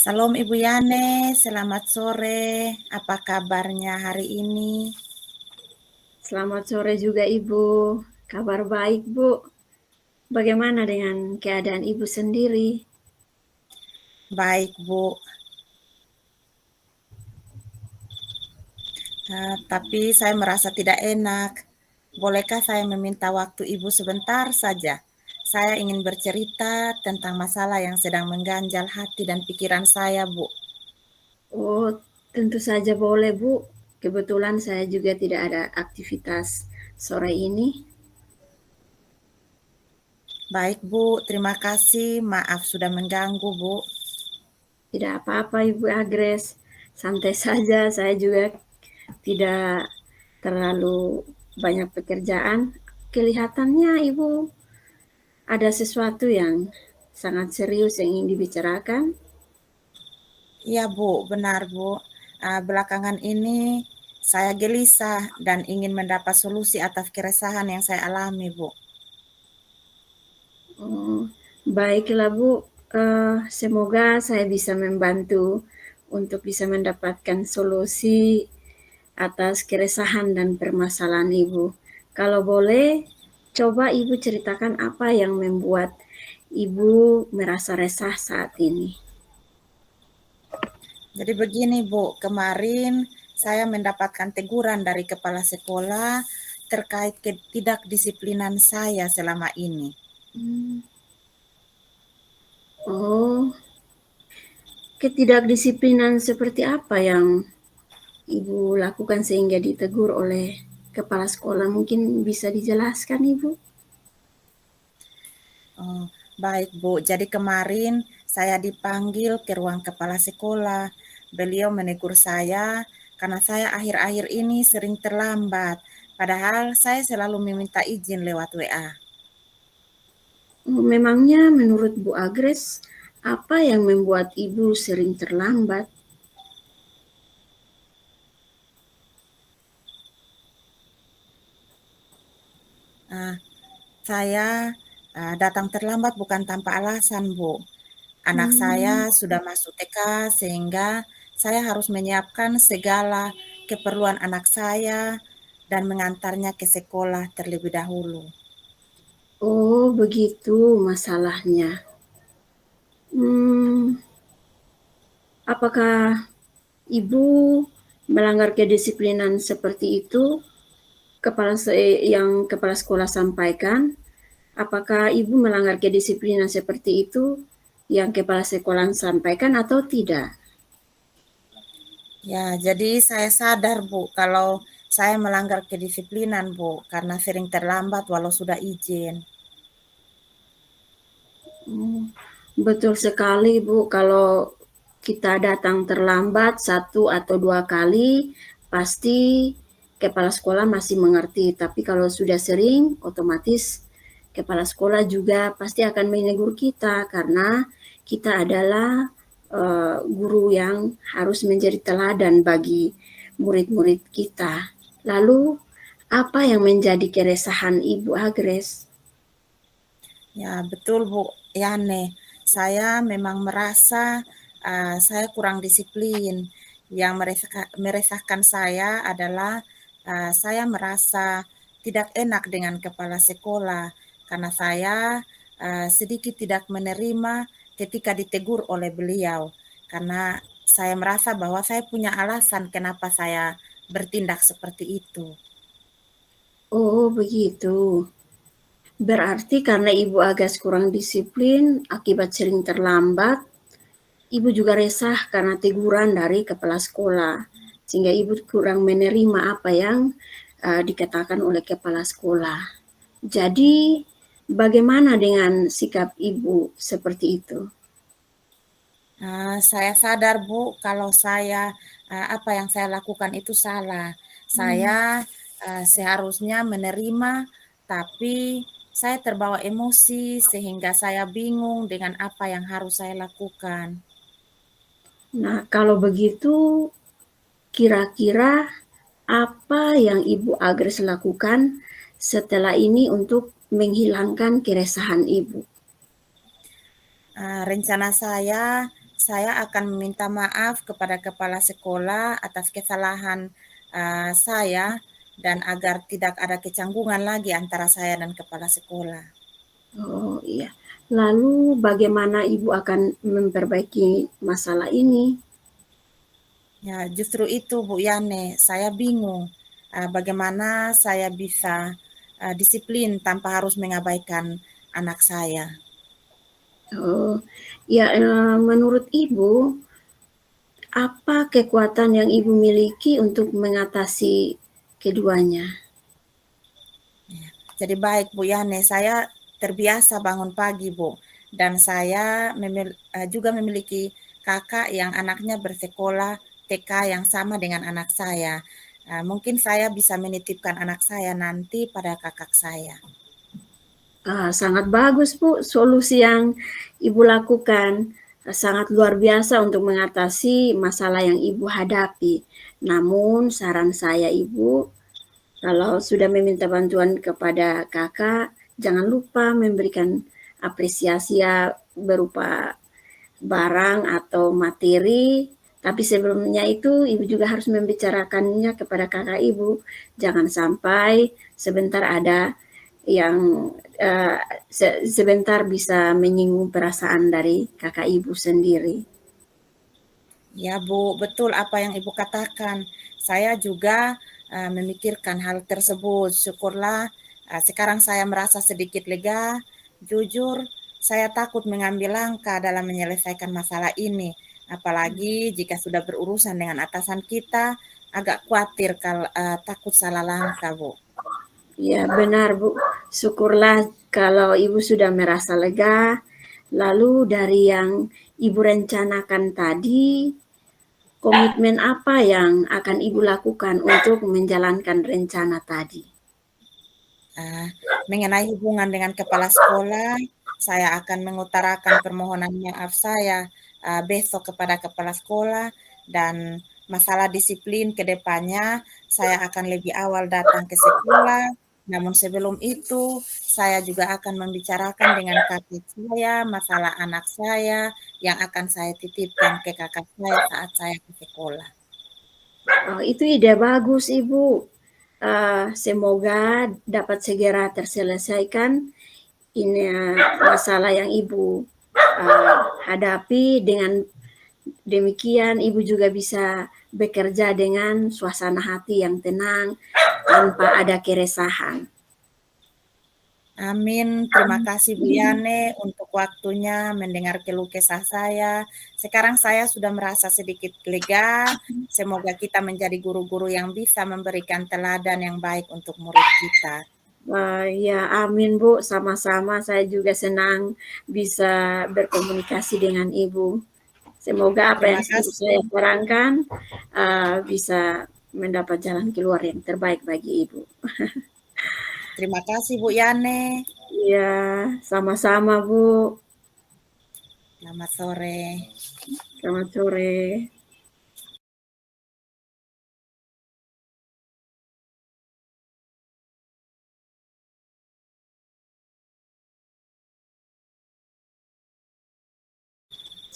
Salam Ibu Yane, selamat sore. Apa kabarnya hari ini? Selamat sore juga Ibu. Kabar baik, Bu. Bagaimana dengan keadaan Ibu sendiri? Baik, Bu. Tapi saya merasa tidak enak. Bolehkah saya meminta waktu Ibu sebentar saja? Saya ingin bercerita tentang masalah yang sedang mengganjal hati dan pikiran saya, Bu. Oh, tentu saja boleh, Bu. Kebetulan saya juga tidak ada aktivitas sore ini. Baik, Bu. Terima kasih. Maaf sudah mengganggu, Bu. Tidak apa-apa, Ibu Agres. Santai saja, saya juga tidak terlalu banyak pekerjaan. Kelihatannya Ibu ada sesuatu yang sangat serius yang ingin dibicarakan. Iya, Bu. Benar, Bu. Belakangan ini saya gelisah dan ingin mendapat solusi atas keresahan yang saya alami, Bu. Oh, baiklah Bu, semoga saya bisa membantu untuk bisa mendapatkan solusi atas keresahan dan permasalahan Ibu. Kalau boleh, coba Ibu ceritakan apa yang membuat Ibu merasa resah saat ini. Jadi begini Bu, kemarin saya mendapatkan teguran dari kepala sekolah terkait ketidakdisiplinan saya selama ini. Oh, ketidakdisiplinan seperti apa yang Ibu lakukan sehingga ditegur oleh kepala sekolah? Mungkin bisa dijelaskan Ibu? Oh, baik Bu, jadi kemarin saya dipanggil ke ruang kepala sekolah. Beliau menegur saya karena saya akhir-akhir ini sering terlambat. Padahal saya selalu meminta izin lewat WA. Memangnya menurut Bu Agres, apa yang membuat Ibu sering terlambat? Ah, saya datang terlambat bukan tanpa alasan, Bu. Anak saya Hmm, sudah masuk TK sehingga saya harus menyiapkan segala keperluan anak saya dan mengantarnya ke sekolah terlebih dahulu. oh begitu masalahnya. Hmm, apakah Ibu melanggar kedisiplinan seperti itu yang kepala sekolah sampaikan? Apakah Ibu melanggar kedisiplinan seperti itu yang kepala sekolah sampaikan atau tidak? Ya, jadi saya sadar, Bu, kalau saya melanggar kedisiplinan, Bu, karena sering terlambat walau sudah izin. Oh, betul sekali, Bu. Kalau kita datang terlambat satu atau dua kali, pasti kepala sekolah masih mengerti. Tapi kalau sudah sering, otomatis kepala sekolah juga pasti akan menegur kita karena kita adalah guru yang harus menjadi teladan bagi murid-murid kita. Lalu, apa yang menjadi keresahan Ibu Agres? Ya, betul, Bu Yane. Saya memang merasa saya kurang disiplin. Yang meresahkan saya adalah saya merasa tidak enak dengan kepala sekolah karena saya sedikit tidak menerima ketika ditegur oleh beliau. Karena saya merasa bahwa saya punya alasan kenapa saya bertindak seperti itu. Oh, begitu. Berarti karena Ibu agak kurang disiplin akibat sering terlambat, Ibu juga resah karena teguran dari kepala sekolah, sehingga Ibu kurang menerima apa yang dikatakan oleh kepala sekolah. Jadi, bagaimana dengan sikap Ibu seperti itu? Saya sadar, Bu, kalau saya apa yang saya lakukan itu salah. Saya seharusnya menerima, tapi saya terbawa emosi sehingga saya bingung dengan apa yang harus saya lakukan. Nah, kalau begitu, kira-kira apa yang Ibu Agres lakukan setelah ini untuk menghilangkan keresahan Ibu? Rencana saya saya akan meminta maaf kepada kepala sekolah atas kesalahan saya dan agar tidak ada kecanggungan lagi antara saya dan kepala sekolah. Oh iya. Lalu bagaimana Ibu akan memperbaiki masalah ini? Ya, justru itu Bu Yane, saya bingung bagaimana saya bisa disiplin tanpa harus mengabaikan anak saya. Oh, ya, menurut Ibu, apa kekuatan yang Ibu miliki untuk mengatasi keduanya? Jadi baik Bu Yane, saya terbiasa bangun pagi Bu, dan saya juga memiliki kakak yang anaknya bersekolah TK yang sama dengan anak saya. Mungkin saya bisa menitipkan anak saya nanti pada kakak saya. Sangat bagus Bu, solusi yang Ibu lakukan sangat luar biasa untuk mengatasi masalah yang Ibu hadapi. Namun saran saya Ibu, kalau sudah meminta bantuan kepada kakak, jangan lupa memberikan apresiasi ya berupa barang atau materi. Tapi sebelumnya itu Ibu juga harus membicarakannya kepada kakak Ibu. Jangan sampai sebentar ada yang sebentar bisa menyinggung perasaan dari kakak Ibu sendiri. Ya Bu, betul apa yang Ibu katakan. Saya juga memikirkan hal tersebut. Syukurlah sekarang saya merasa sedikit lega. Jujur, saya takut mengambil langkah dalam menyelesaikan masalah ini. Apalagi jika sudah berurusan dengan atasan kita, agak khawatir kalau takut salah langkah, Bu. Ya benar Bu, syukurlah kalau Ibu sudah merasa lega. Lalu dari yang Ibu rencanakan tadi, komitmen apa yang akan Ibu lakukan untuk menjalankan rencana tadi? Uh, Mengenai hubungan dengan kepala sekolah, saya akan mengutarakan permohonan maaf saya besok kepada kepala sekolah dan masalah disiplin ke depannya saya akan lebih awal datang ke sekolah. Namun sebelum itu, saya juga akan membicarakan dengan kakak saya masalah anak saya yang akan saya titipkan ke kakak saya saat saya ke sekolah. Oh, itu ide bagus Ibu. Semoga dapat segera terselesaikan ini masalah yang Ibu hadapi. Dengan demikian Ibu juga bisa bekerja dengan suasana hati yang tenang tanpa ada keresahan. Amin. Terima kasih Bu Yane untuk waktunya mendengar keluh kesah saya. Sekarang saya sudah merasa sedikit lega. Semoga kita menjadi guru-guru yang bisa memberikan teladan yang baik untuk murid kita. Ya, amin Bu. Sama-sama. Saya juga senang bisa berkomunikasi dengan Ibu. Semoga apa Terima yang Ibu kasih. saya sarankan bisa mendapat jalan keluar yang terbaik bagi Ibu. Terima kasih Bu Yane. Ya, sama-sama Bu. Selamat sore. Selamat sore.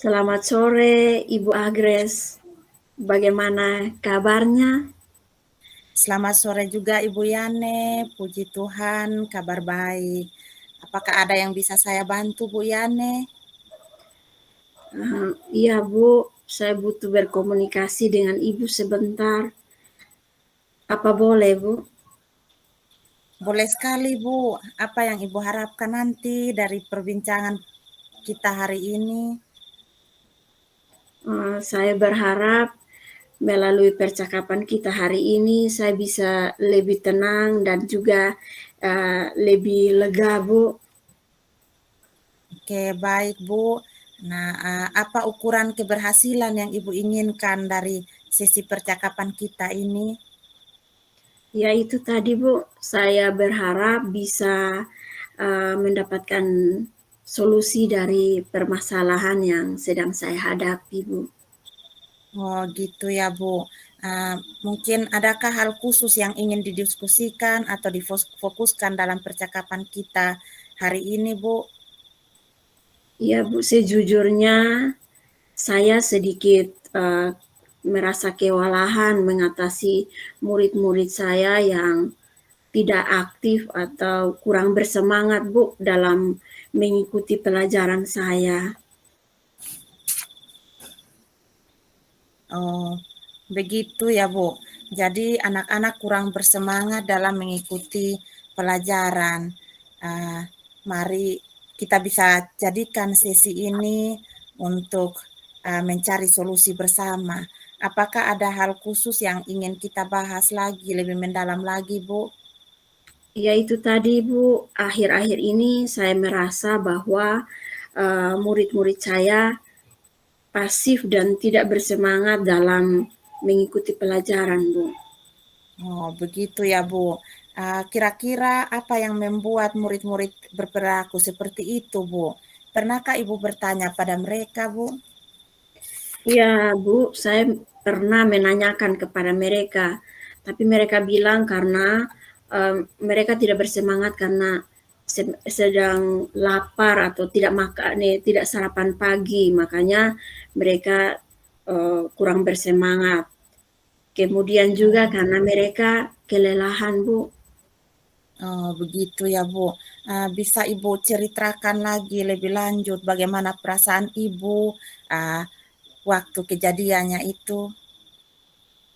Selamat sore Ibu Agres. Bagaimana kabarnya? Selamat sore juga Ibu Yane. Puji Tuhan, kabar baik. Apakah ada yang bisa saya bantu Bu Yane? Iya Bu, saya butuh berkomunikasi dengan Ibu sebentar. Apa boleh Bu? Boleh sekali Bu. Apa yang Ibu harapkan nanti dari perbincangan kita hari ini? Saya berharap melalui percakapan kita hari ini saya bisa lebih tenang dan juga lebih lega Bu. Oke, baik Bu. Nah, apa ukuran keberhasilan yang Ibu inginkan dari sesi percakapan kita ini? Ya itu tadi Bu, saya berharap bisa mendapatkan solusi dari permasalahan yang sedang saya hadapi Bu. Oh, gitu ya Bu. Mungkin adakah hal khusus yang ingin didiskusikan atau difokuskan dalam percakapan kita hari ini Bu? Ya Bu, sejujurnya saya sedikit merasa kewalahan mengatasi murid-murid saya yang tidak aktif atau kurang bersemangat, Bu, dalam mengikuti pelajaran saya. Oh, begitu ya, Bu. Jadi anak-anak kurang bersemangat dalam mengikuti pelajaran. Ah, mari kita bisa jadikan sesi ini untuk mencari solusi bersama. Apakah ada hal khusus yang ingin kita bahas lagi, lebih mendalam lagi, Bu? Ya itu tadi, Bu, akhir-akhir ini saya merasa bahwa murid-murid saya pasif dan tidak bersemangat dalam mengikuti pelajaran, Bu. Oh, begitu ya, Bu. Kira-kira apa yang membuat murid-murid berperilaku seperti itu, Bu? Pernahkah Ibu bertanya pada mereka, Bu? Ya, Bu, saya pernah menanyakan kepada mereka, tapi mereka bilang karena mereka tidak bersemangat karena sedang lapar atau tidak makan, tidak sarapan pagi, makanya mereka kurang bersemangat. Kemudian juga karena mereka kelelahan, Bu. Oh, begitu ya, Bu. Bisa Ibu ceritakan lagi lebih lanjut bagaimana perasaan Ibu waktu kejadiannya itu?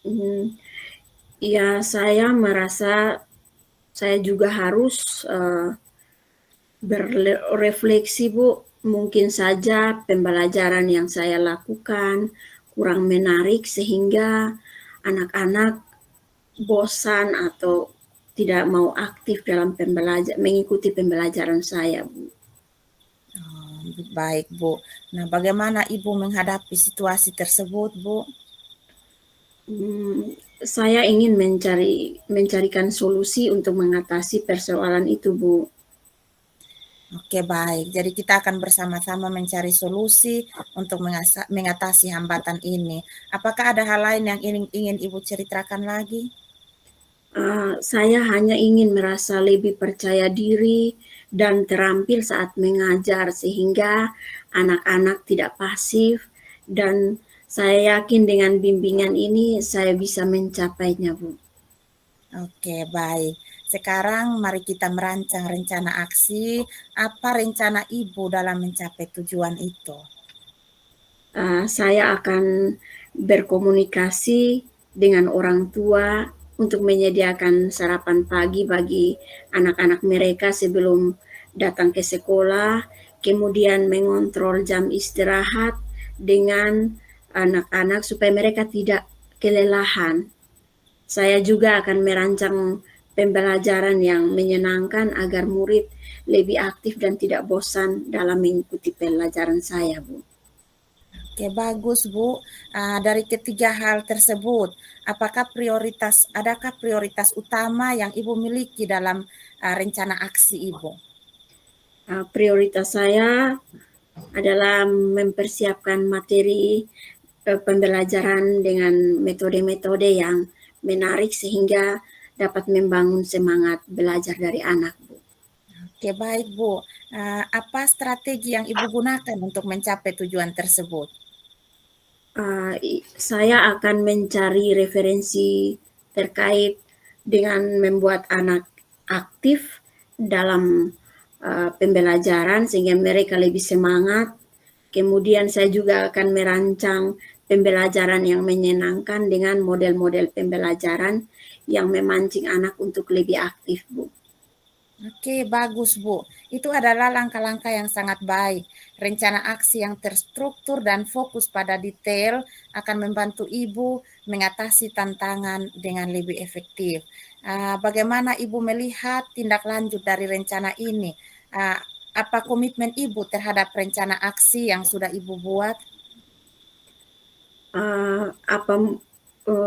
Hmm, ya, saya merasa saya juga harus berefleksi, Bu. Mungkin saja pembelajaran yang saya lakukan kurang menarik sehingga anak-anak bosan atau tidak mau aktif dalam mengikuti pembelajaran saya, Bu. Oh, baik, Bu. Nah, bagaimana Ibu menghadapi situasi tersebut, Bu? Hmm, saya ingin mencarikan solusi untuk mengatasi persoalan itu, Bu. Oke, baik. Jadi kita akan bersama-sama mencari solusi untuk mengatasi hambatan ini. Apakah ada hal lain yang ingin Ibu ceritakan lagi? Saya hanya ingin merasa lebih percaya diri dan terampil saat mengajar sehingga anak-anak tidak pasif dan saya yakin dengan bimbingan ini saya bisa mencapainya, Bu. Oke, baik. Sekarang mari kita merancang rencana aksi. Apa rencana Ibu dalam mencapai tujuan itu? Saya akan berkomunikasi dengan orang tua untuk menyediakan sarapan pagi bagi anak-anak mereka sebelum datang ke sekolah, kemudian mengontrol jam istirahat dengan anak-anak supaya mereka tidak kelelahan. Saya juga akan merancang pembelajaran yang menyenangkan agar murid lebih aktif dan tidak bosan dalam mengikuti pelajaran saya, Bu. Oke, bagus, Bu. Dari ketiga hal tersebut, adakah prioritas utama yang Ibu miliki dalam rencana aksi Ibu? Prioritas saya adalah mempersiapkan materi pembelajaran dengan metode-metode yang menarik sehingga dapat membangun semangat belajar dari anak, Bu. Oke, baik, Bu. Apa strategi yang Ibu gunakan untuk mencapai tujuan tersebut? Saya akan mencari referensi terkait dengan membuat anak aktif dalam pembelajaran sehingga mereka lebih semangat. Kemudian saya juga akan merancang pembelajaran yang menyenangkan dengan model-model pembelajaran yang memancing anak untuk lebih aktif, Bu. Oke, bagus, Bu. Itu adalah langkah-langkah yang sangat baik. Rencana aksi yang terstruktur dan fokus pada detail akan membantu Ibu mengatasi tantangan dengan lebih efektif. Bagaimana Ibu melihat tindak lanjut dari rencana ini? Apa komitmen Ibu terhadap rencana aksi yang sudah Ibu buat? Apa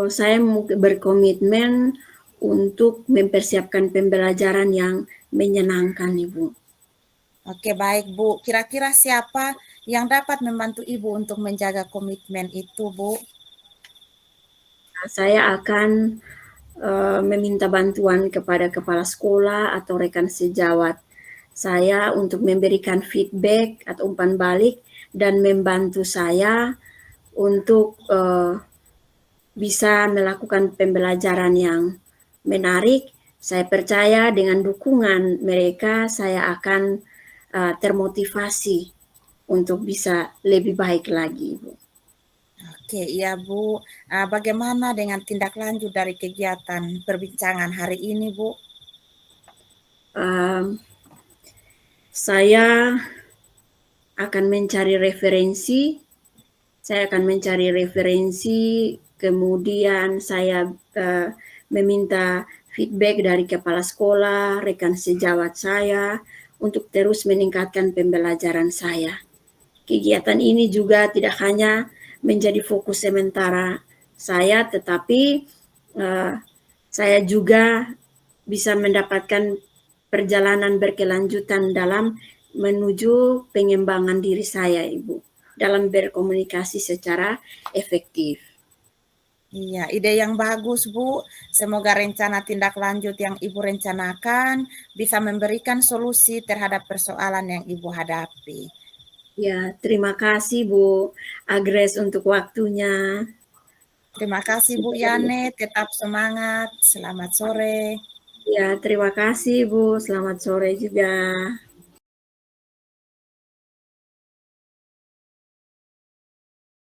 saya berkomitmen untuk mempersiapkan pembelajaran yang menyenangkan, Ibu. Oke, baik, Bu. Kira-kira siapa yang dapat membantu Ibu untuk menjaga komitmen itu, Bu? Saya akan meminta bantuan kepada kepala sekolah atau rekan sejawat saya untuk memberikan feedback atau umpan balik dan membantu saya untuk bisa melakukan pembelajaran yang menarik. Saya percaya dengan dukungan mereka, saya akan termotivasi untuk bisa lebih baik lagi, Bu. Oke, iya Bu. Bagaimana dengan tindak lanjut dari kegiatan perbincangan hari ini, Bu? Saya akan mencari referensi, kemudian saya meminta feedback dari kepala sekolah, rekan sejawat saya, untuk terus meningkatkan pembelajaran saya. Kegiatan ini juga tidak hanya menjadi fokus sementara saya, tetapi saya juga bisa mendapatkan perjalanan berkelanjutan dalam menuju pengembangan diri saya, Ibu, dalam berkomunikasi secara efektif. Iya, ide yang bagus, Bu. Semoga rencana tindak lanjut yang Ibu rencanakan bisa memberikan solusi terhadap persoalan yang Ibu hadapi. Ya, terima kasih Bu Agres untuk waktunya. Terima kasih Bu Yane, tetap semangat. Selamat sore. Ya, terima kasih Bu. Selamat sore juga.